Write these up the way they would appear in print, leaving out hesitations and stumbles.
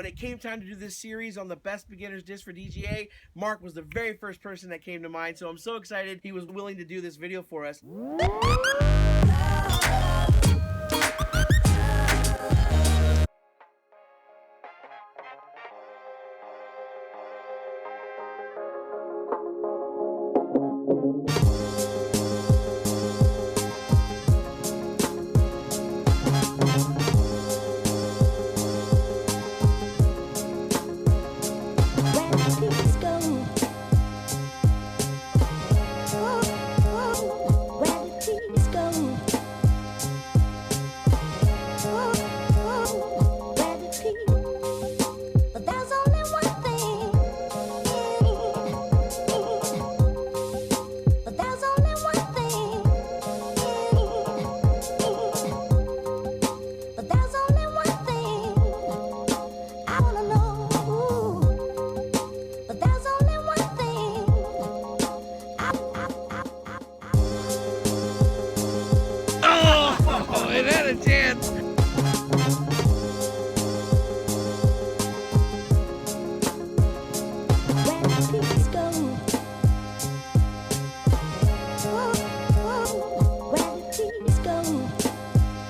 when it came time to do this series on the best beginner's disc for DGA, Mark was the very first person that came to mind. So I'm so excited he was willing to do this video for us. It had a chance.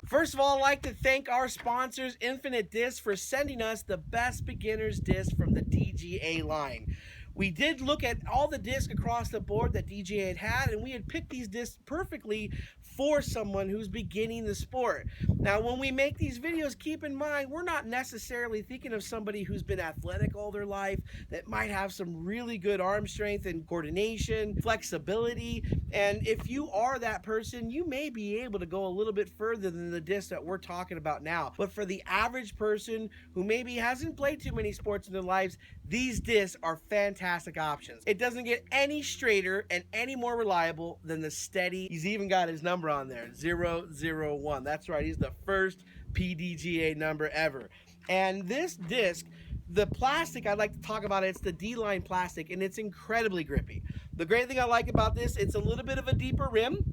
First of all, I'd like to thank our sponsors, Infinite Disc, for sending us the best beginner's disc from the DGA line. We did look at all the discs across the board that DGA had, and we had picked these discs perfectly for someone who's beginning the sport. Now, when we make these videos, keep in mind, we're not necessarily thinking of somebody who's been athletic all their life, that might have some really good arm strength and coordination, flexibility, and if you are that person, you may be able to go a little bit further than the disc that we're talking about now. But for the average person who maybe hasn't played too many sports in their lives, these discs are fantastic options. It doesn't get any straighter and any more reliable than the Steady. He's even got his number on there, 001. That's right, he's the first PDGA number ever. And this disc, the plastic I'd like to talk about, it's the D-line plastic, and it's incredibly grippy. The great thing I like about this, it's a little bit of a deeper rim.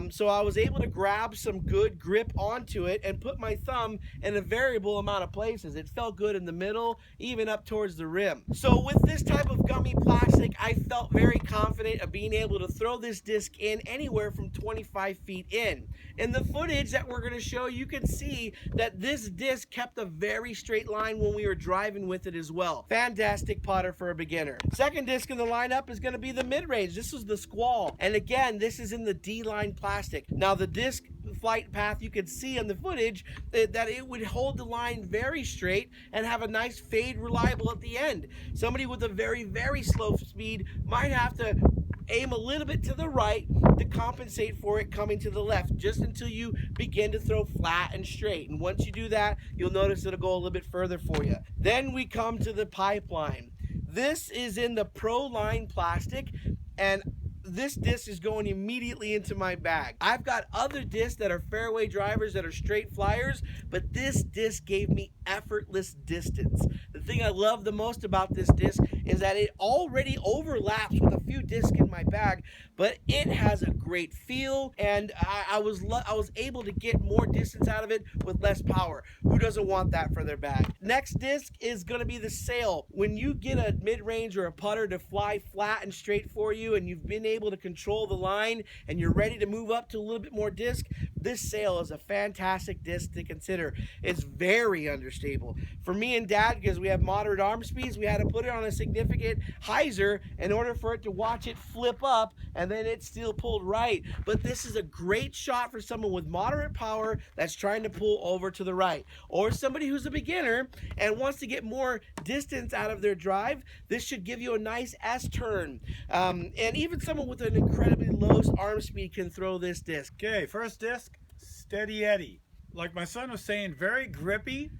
So I was able to grab some good grip onto it and put my thumb in a variable amount of places. It felt good in the middle, even up towards the rim. So with this type of gummy plastic, I felt very confident of being able to throw this disc in anywhere from 25 feet in. In the footage that we're going to show, you can see that this disc kept a very straight line when we were driving with it as well. Fantastic putter for a beginner. Second disc in the lineup is going to be the mid-range. This is the Squall, and again, this is in the D-line plastic. Now the disc flight path, you could see in the footage that it would hold the line very straight and have a nice fade reliable at the end. Somebody with a very slow speed might have to aim a little bit to the right to compensate for it coming to the left, just until you begin to throw flat and straight. And once you do that, you'll notice it'll go a little bit further for you. Then we come to the pipeline. This is in the Pro Line plastic, and this disc is going immediately into my bag. I've got other discs that are fairway drivers that are straight flyers, but this disc gave me effortless distance. The thing I love the most about this disc is that it already overlaps with a few discs in my bag, but it has a great feel, and I was able to get more distance out of it with less power. Who doesn't want that for their bag? Next disc is going to be the Sail. When you get a mid-range or a putter to fly flat and straight for you, and you've been able to control the line and you're ready to move up to a little bit more disc, this Sail is a fantastic disc to consider. It's very understable. For me and Dad, because we have moderate arm speeds, we had to put it on a significant hyzer in order for it to watch it flip up, and then it still pulled right. But this is a great shot for someone with moderate power that's trying to pull over to the right, or somebody who's a beginner and wants to get more distance out of their drive. This should give you a nice S-turn. And even someone with an incredibly low arm speed can throw this disc. Okay, first disc, Steady Eddie. Like my son was saying, very grippy.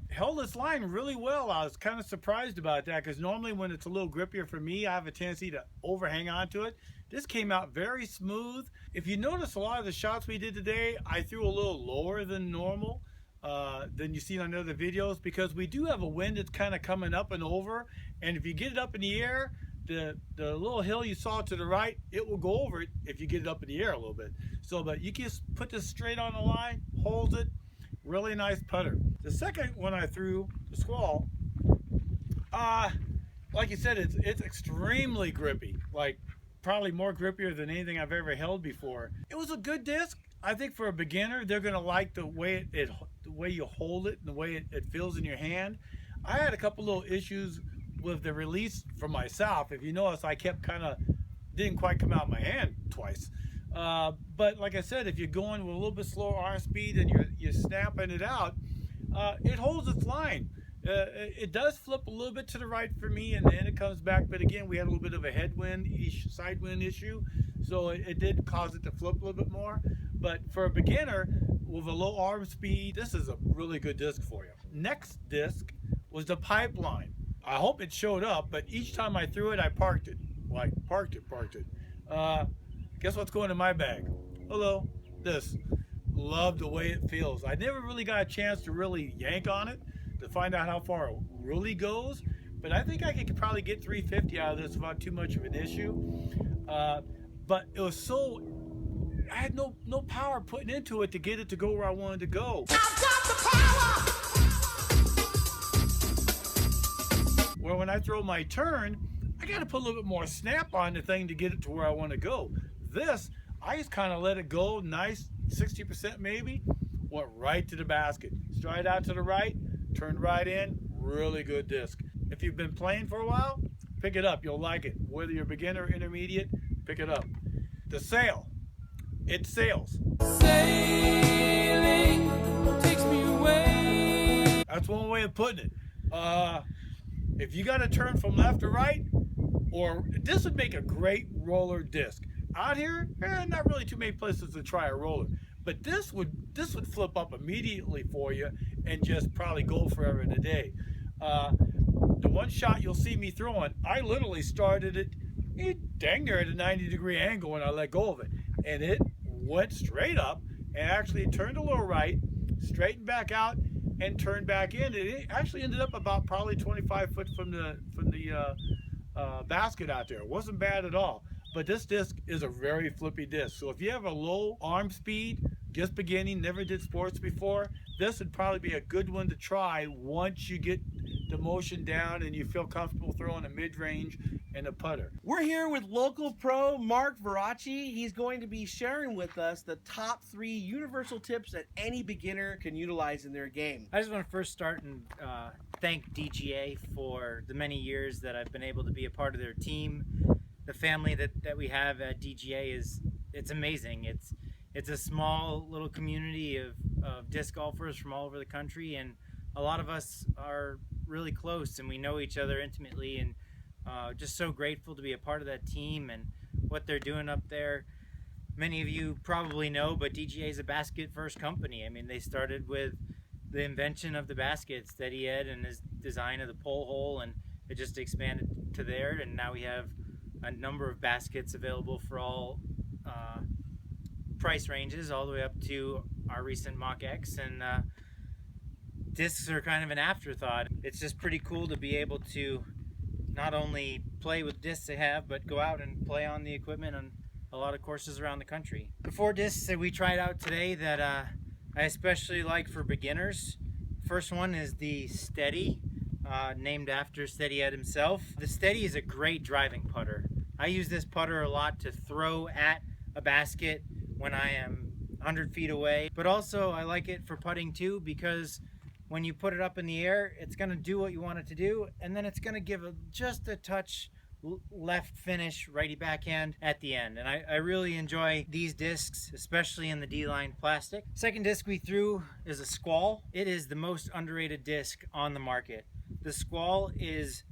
Held its line really well. I was kind of surprised about that, because normally when it's a little grippier for me, I have a tendency to overhang onto it. This came out very smooth. If you notice, a lot of the shots we did today, I threw a little lower than normal, than you see on other videos, because we do have a wind that's kind of coming up and over, and if you get it up in the air, the little hill you saw to the right, it will go over it if you get it up in the air a little bit. So, but you just put this straight on the line, hold it, Really nice putter. The second one I threw, the Squall, like you said, it's extremely grippy. Like probably more grippier than anything I've ever held before. It was a good disc. I think for a beginner, they're gonna like the way the way you hold it and the way it feels in your hand. I had a couple little issues with the release for myself. If you notice, I kept kind of didn't quite come out of my hand twice. But like I said, if you're going with a little bit slower arm speed and you're snapping it out, it holds its line. It does flip a little bit to the right for me, and then it comes back. But again, we had a little bit of a headwind, side wind issue, so it did cause it to flip a little bit more. But for a beginner with a low arm speed, this is a really good disc for you. Next disc was the Pipeline. I hope it showed up, but each time I threw it, I parked it. Like, parked it. Guess what's going in my bag? Hello, this. Love the way it feels. I never really got a chance to really yank on it to find out how far it really goes, but I think I could probably get 350 out of this without too much of an issue. But it was so, I had no power putting into it to get it to go where I wanted to go. I've got the power! Where when I throw my turn, I got to put a little bit more snap on the thing to get it to where I want to go. This, I just kind of let it go, nice, 60% maybe, went right to the basket. Stride out to the right, turned right in, really good disc. If you've been playing for a while, pick it up, you'll like it. Whether you're beginner or intermediate, pick it up. The sail, it sails. Sailing takes me away. That's one way of putting it. If you got to turn from left to right, or this would make a great roller disc. Out here, not really too many places to try a roller, but this would flip up immediately for you and just probably go forever in a day. The one shot you'll see me throwing, I literally started it dang near at a 90-degree angle when I let go of it, and it went straight up and actually turned a little right, straightened back out, and turned back in. It actually ended up about probably 25 foot from the basket out there. It wasn't bad at all. But this disc is a very flippy disc. So if you have a low arm speed, just beginning, never did sports before, this would probably be a good one to try once you get the motion down and you feel comfortable throwing a mid-range and a putter. We're here with local pro Mark Verrochi. He's going to be sharing with us the top 3 universal tips that any beginner can utilize in their game. I just want to first start and thank DGA for the many years that I've been able to be a part of their team. The family that we have at DGA it's amazing. It's a small little community of disc golfers from all over the country, and a lot of us are really close and we know each other intimately, and just so grateful to be a part of that team and what they're doing up there. Many of you probably know, but DGA is a basket first company. I mean, they started with the invention of the basket, Steady Ed, and his design of the pole hole, and it just expanded to there, and now we have a number of baskets available for all price ranges, all the way up to our recent Mach X, and discs are kind of an afterthought. It's just pretty cool to be able to not only play with discs they have, but go out and play on the equipment on a lot of courses around the country. The 4 discs that we tried out today that I especially like for beginners. First one is the Steady, named after Steady Ed himself. The Steady is a great driving putter. I use this putter a lot to throw at a basket when I am 100 feet away, but also I like it for putting too, because when you put it up in the air, it's going to do what you want it to do, and then it's going to give just a touch left finish, righty backhand at the end. And I really enjoy these discs, especially in the D-line plastic. Second disc we threw is a Squall. It is the most underrated disc on the market. The Squall is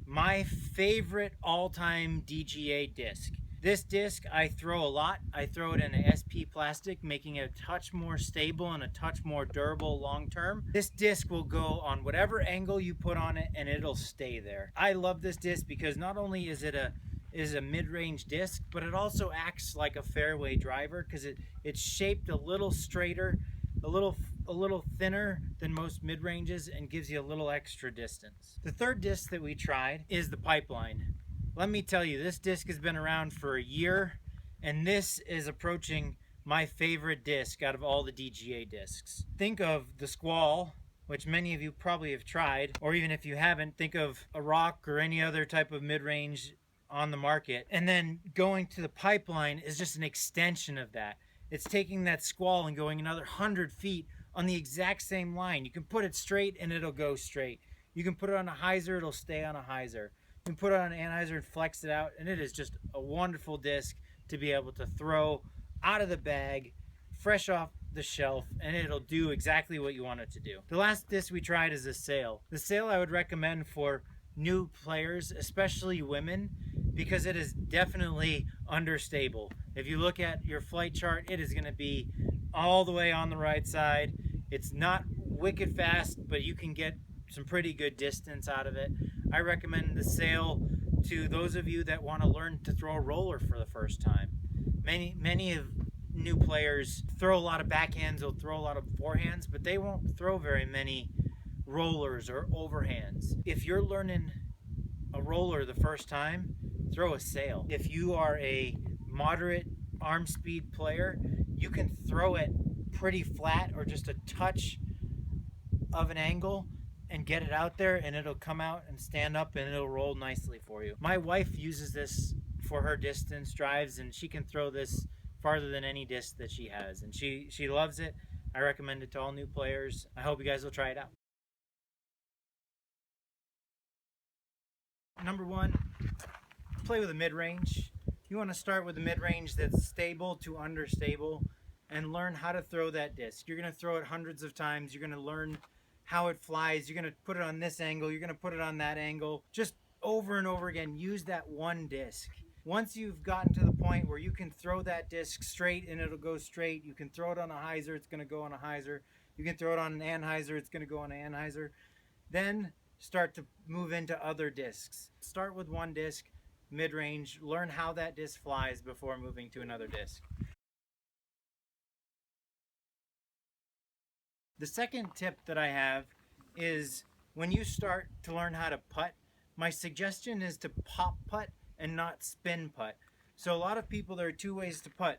my favorite all-time DGA disc. This disc I throw a lot. I throw it in a SP plastic, making it a touch more stable and a touch more durable long term. This disc will go on whatever angle you put on it and it'll stay there. I love this disc because not only is it a mid-range disc, but it also acts like a fairway driver because it's shaped a little straighter, a little thinner than most mid-ranges, and gives you a little extra distance. The third disc that we tried is the Pipeline. Let me tell you, this disc has been around for a year, and this is approaching my favorite disc out of all the DGA discs. Think of the Squall, which many of you probably have tried, or even if you haven't, think of a Rock or any other type of mid-range on the market. And then going to the Pipeline is just an extension of that. It's taking that Squall and going another 100 feet on the exact same line. You can put it straight and it'll go straight. You can put it on a hyzer, it'll stay on a hyzer. You can put it on an anhyzer and flex it out, and it is just a wonderful disc to be able to throw out of the bag, fresh off the shelf, and it'll do exactly what you want it to do. The last disc we tried is a Sail. The Sail I would recommend for new players, especially women, because it is definitely understable. If you look at your flight chart, it is going to be all the way on the right side. It's not wicked fast, but you can get some pretty good distance out of it. I recommend the Sail to those of you that want to learn to throw a roller for the first time. Many of new players throw a lot of backhands, they'll throw a lot of forehands, but they won't throw very many rollers or overhands. If you're learning a roller the first time, throw a Sail. If you are a moderate arm speed player, you can throw it pretty flat or just a touch of an angle and get it out there, and it'll come out and stand up and it'll roll nicely for you. My wife uses this for her distance drives, and she can throw this farther than any disc that she has, and she loves it. I recommend it to all new players. I hope you guys will try it out. Number one, play with a mid-range. You want to start with a mid-range that's stable to understable and learn how to throw that disc. You're going to throw it hundreds of times. You're going to learn how it flies. You're going to put it on this angle. You're going to put it on that angle. Just over and over again, use that one disc. Once you've gotten to the point where you can throw that disc straight and it'll go straight, you can throw it on a hyzer, it's going to go on a hyzer. You can throw it on an anhyzer, it's going to go on an anhyzer. Then start to move into other discs. Start with one disc, mid-range, learn how that disc flies before moving to another disc. The second tip that I have is when you start to learn how to putt, my suggestion is to pop putt and not spin putt. So a lot of people, there are two ways to putt.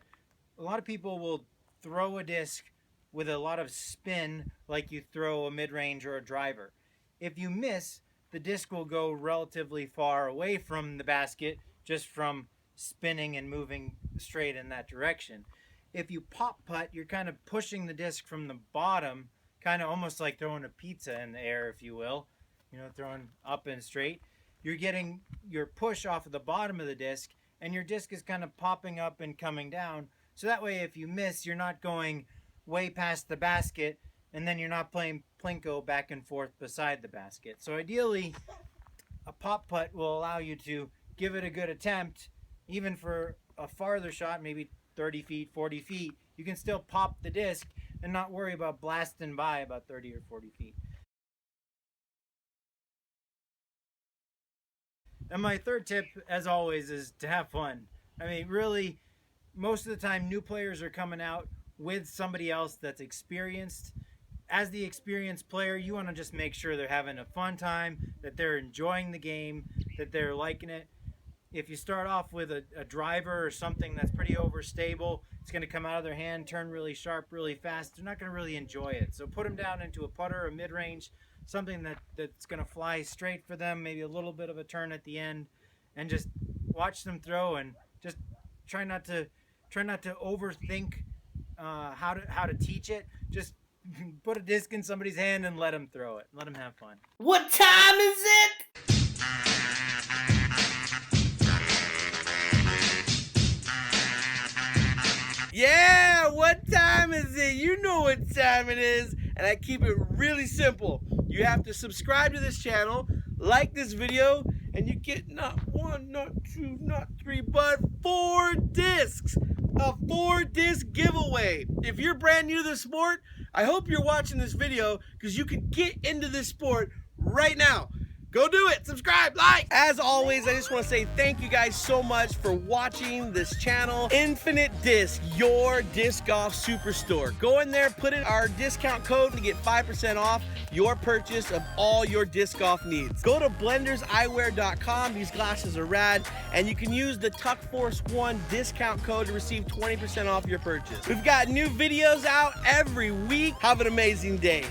A lot of people will throw a disc with a lot of spin like you throw a mid-range or a driver. If you miss, the disc will go relatively far away from the basket just from spinning and moving straight in that direction. If you pop putt, you're kind of pushing the disc from the bottom, kind of almost like throwing a pizza in the air, if you will. You know, throwing up and straight. You're getting your push off of the bottom of the disc, and your disc is kind of popping up and coming down. So that way, if you miss, you're not going way past the basket, and then you're not playing plinko back and forth beside the basket. So ideally, a pop putt will allow you to give it a good attempt, even for a farther shot, maybe 30 feet, 40 feet. You can still pop the disc and not worry about blasting by about 30 or 40 feet. And my third tip, as always, is to have fun. I mean, really, most of the time, new players are coming out with somebody else that's experienced. As the experienced player, you want to just make sure they're having a fun time, that they're enjoying the game, that they're liking it. If you start off with a driver or something that's pretty overstable, it's going to come out of their hand, turn really sharp, really fast. They're not going to really enjoy it. So put them down into a putter, a mid-range, something that's going to fly straight for them, maybe a little bit of a turn at the end, and just watch them throw and just try not to overthink how to teach it. Just put a disc in somebody's hand and let them throw it. Let them have fun. What time is it? Yeah, what time is it? You know what time it is, and I keep it really simple. You have to subscribe to this channel, like this video, and you get not one, not two, not three, but 4 discs. A 4-disc giveaway. If you're brand new to the sport, I hope you're watching this video because you can get into this sport right now. Go do it. Subscribe, like. As always, I just want to say thank you guys so much for watching this channel. Infinite Disc, your disc golf superstore. Go in there, put in our discount code to get 5% off your purchase of all your disc golf needs. Go to blenderseyewear.com. These glasses are rad, and you can use the Tuck Force 1 discount code to receive 20% off your purchase. We've got new videos out every week. Have an amazing day.